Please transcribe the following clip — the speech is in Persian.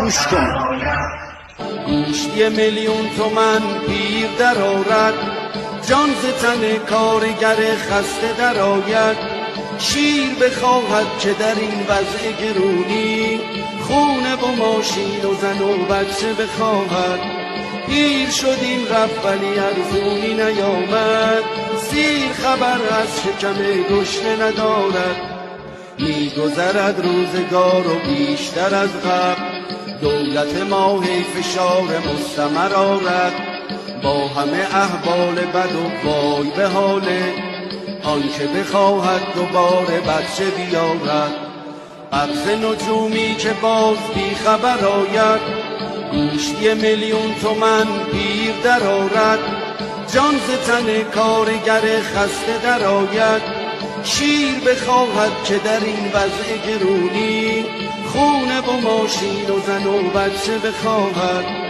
گوش کن. گوشت 1,000,000 تومن پیر در آرد، جان ز تن کارگر خسته در آید. شیر بخواهد که در این وضع گرونی، خونه و ماشین و زن و بچه بخواهد. پیر شد این رفت ولی ارزونی نیامد، سیر خبر از شکم گشنه ندارد. می‌گذرد روزگار و بیشتر از قبل، دولت ما هی فشار مستمر آرد. با همه احوال بد و وای به حاله، آن که بخواهد دوباره بچه بیارد. قبض نجومی که باز بی خبر آید، گوشت 1,000,000 تومن پیر در آرد، جان ز تن کارگر خسته در آید. شیر بخواهد که در این وضع گرونی، خونه و ماشین و زن و بچه بخواهد.